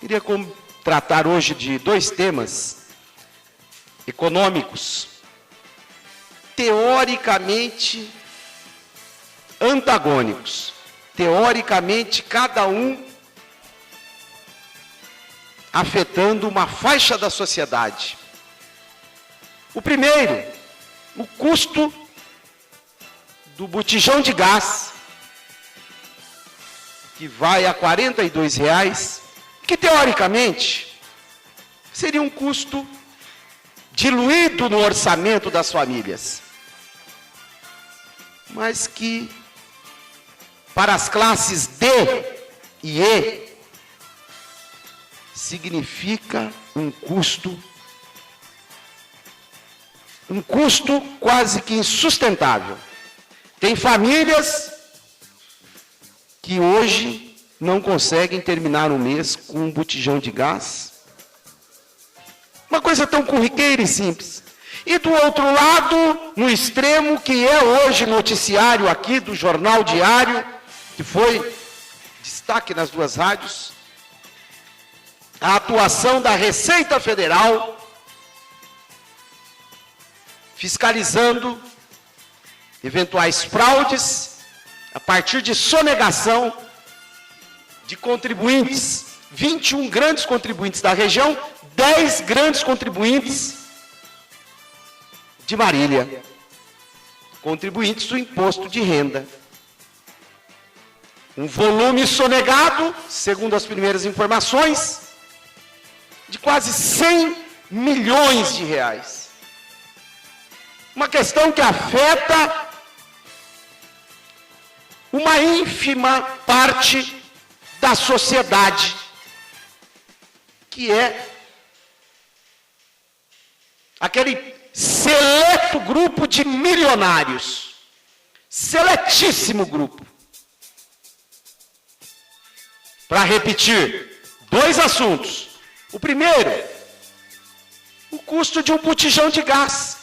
Queria tratar hoje de dois temas econômicos, teoricamente antagônicos, teoricamente cada um afetando uma faixa da sociedade. O primeiro, o custo do botijão de gás, que vai a R$ 42,00, que teoricamente seria um custo diluído no orçamento das famílias, mas que para as classes D e E significa um custo quase que insustentável. Tem famílias que hoje não conseguem terminar o mês com um botijão de gás. Uma coisa tão corriqueira e simples. E do outro lado, no extremo, que é hoje noticiário aqui do Jornal Diário, que foi destaque nas duas rádios, a atuação da Receita Federal fiscalizando eventuais fraudes a partir de sonegação de contribuintes, 21 grandes contribuintes da região, 10 grandes contribuintes de Marília, contribuintes do imposto de renda. Um volume sonegado, segundo as primeiras informações, de quase 100 milhões de reais. Uma questão que afeta uma ínfima parte da sociedade, que é aquele seleto grupo de milionários, seletíssimo grupo. Para repetir, dois assuntos. O primeiro, o custo de um botijão de gás,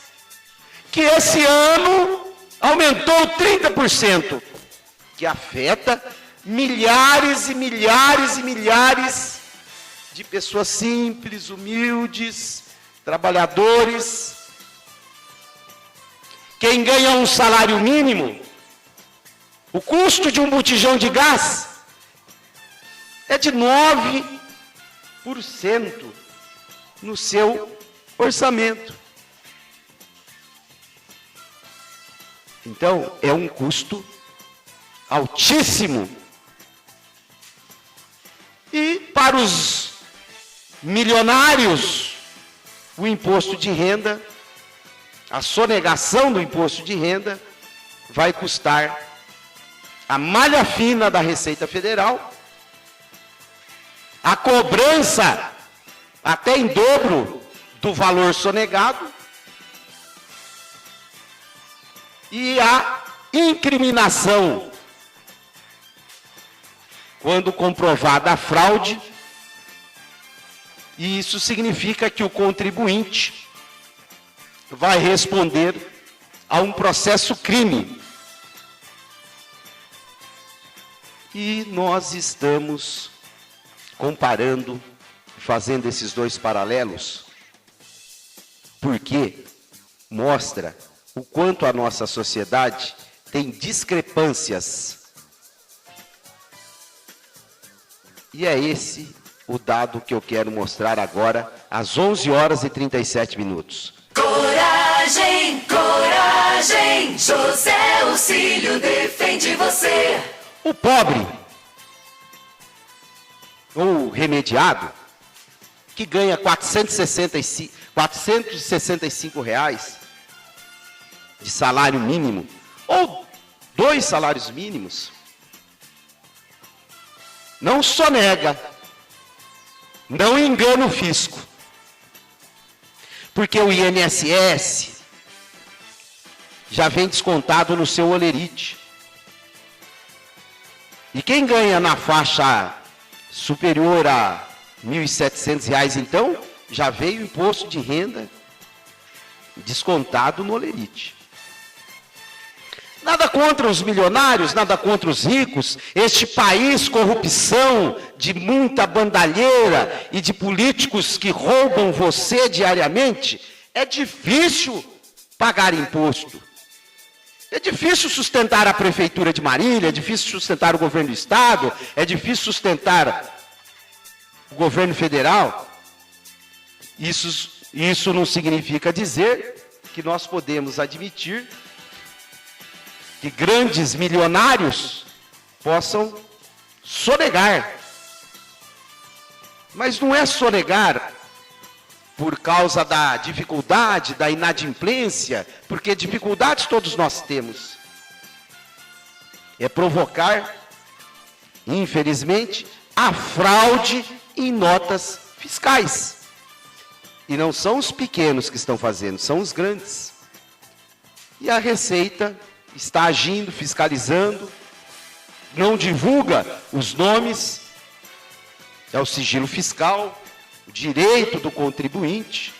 que esse ano aumentou 30%, que afeta milhares e milhares e milhares de pessoas simples, humildes, trabalhadores. Quem ganha um salário mínimo, o custo de um botijão de gás é de 9% no seu orçamento. Então, é um custo altíssimo. E para os milionários, o imposto de renda, a sonegação do imposto de renda, vai custar a malha fina da Receita Federal, a cobrança até em dobro do valor sonegado e a incriminação, quando comprovada a fraude, e isso significa que o contribuinte vai responder a um processo crime. E nós estamos comparando, fazendo esses dois paralelos, porque mostra o quanto a nossa sociedade tem discrepâncias. E é esse o dado que eu quero mostrar agora, às 11h37. Coragem, coragem, José Auxílio defende você. O pobre, ou remediado, que ganha R$ 465 de salário mínimo, ou 2 salários mínimos, não sonega, não engana o fisco, porque o INSS já vem descontado no seu olerite. E quem ganha na faixa superior a R$ 1.700, então, já veio o imposto de renda descontado no olerite. Nada contra os milionários, nada contra os ricos. Este país, corrupção, de muita bandalheira e de políticos que roubam você diariamente, é difícil pagar imposto. É difícil sustentar a prefeitura de Marília, é difícil sustentar o governo do estado, é difícil sustentar o governo federal. Isso não significa dizer que nós podemos admitir que grandes milionários possam sonegar. Mas não é sonegar por causa da dificuldade, da inadimplência, porque dificuldades todos nós temos. É provocar, infelizmente, a fraude em notas fiscais. E não são os pequenos que estão fazendo, são os grandes. E a Receita está agindo, fiscalizando, não divulga os nomes, é o sigilo fiscal, o direito do contribuinte.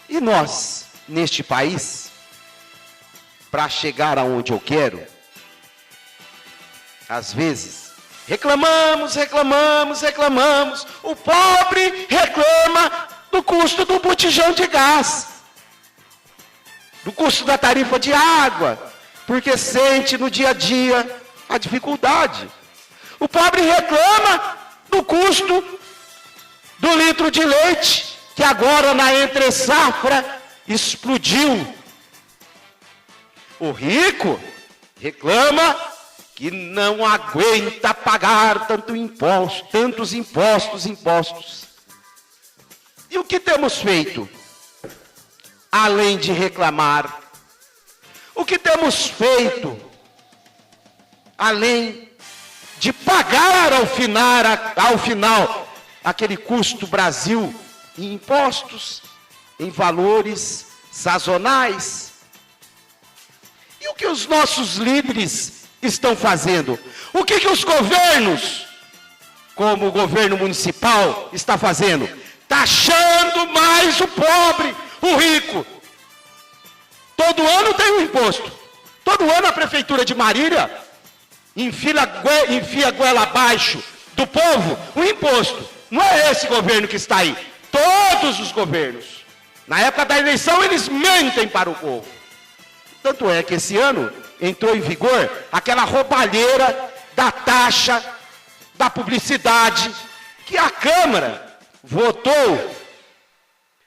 E nós, neste país, para chegar aonde eu quero, às vezes, reclamamos, o pobre reclama do custo do botijão de gás, do custo da tarifa de água, porque sente no dia a dia a dificuldade. O pobre reclama do custo do litro de leite, que agora na entre-safra explodiu. O rico reclama que não aguenta pagar tantos impostos. E o que temos feito? Além de reclamar, o que temos feito, além de pagar ao final aquele custo Brasil em impostos, em valores sazonais? E o que os nossos líderes estão fazendo? O que os governos, como o governo municipal, está fazendo? Taxando mais o pobre, o rico. Todo ano tem um imposto. Todo ano a prefeitura de Marília enfia a goela abaixo do povo o imposto. Não é esse governo que está aí. Todos os governos. Na época da eleição eles mentem para o povo. Tanto é que esse ano entrou em vigor aquela roubalheira da taxa, da publicidade, que a Câmara votou,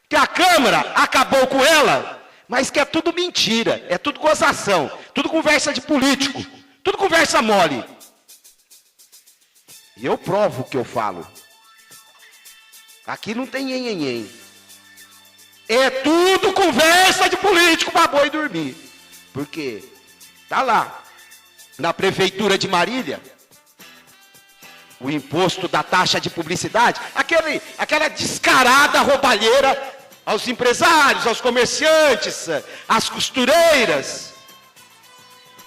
que a Câmara acabou com ela, mas que é tudo mentira, é tudo gozação, tudo conversa de político, tudo conversa mole. E eu provo o que eu falo. Aqui não tem nhenhenhen. É tudo conversa de político para boi dormir. Porque está lá, na prefeitura de Marília, o imposto da taxa de publicidade, aquela descarada roubalheira aos empresários, aos comerciantes, às costureiras.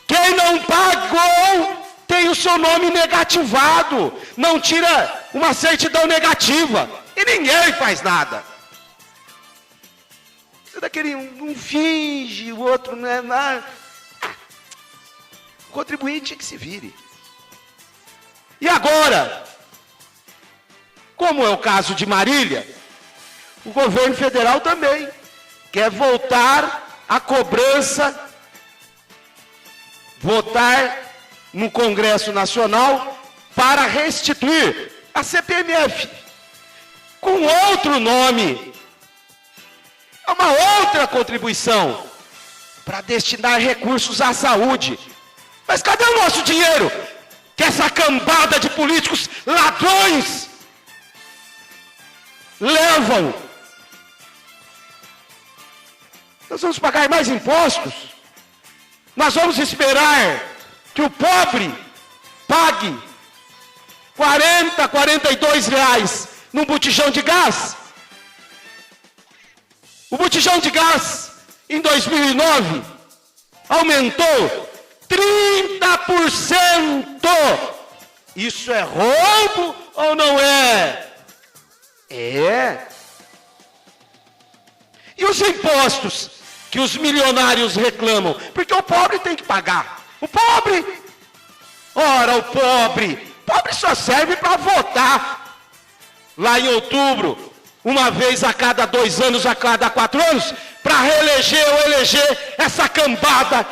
Quem não pagou tem o seu nome negativado, não tira uma certidão negativa, e ninguém faz nada. Daquele um finge, o outro não é nada. O contribuinte é que se vire. E agora, como é o caso de Marília, o governo federal também quer voltar à cobrança, votar no Congresso Nacional para restituir a CPMF com outro nome. É uma outra contribuição para destinar recursos à saúde. Mas cadê o nosso dinheiro? Que essa cambada de políticos ladrões levam. Nós vamos pagar mais impostos? Nós vamos esperar que o pobre pague 40, 42 reais num botijão de gás? O botijão de gás, em 2009, aumentou 30%. Isso é roubo ou não é? É. E os impostos que os milionários reclamam? Porque o pobre tem que pagar. O pobre, ora, o pobre só serve para votar. Lá em outubro, uma vez a cada 2 anos, a cada 4 anos, para reeleger ou eleger essa cambada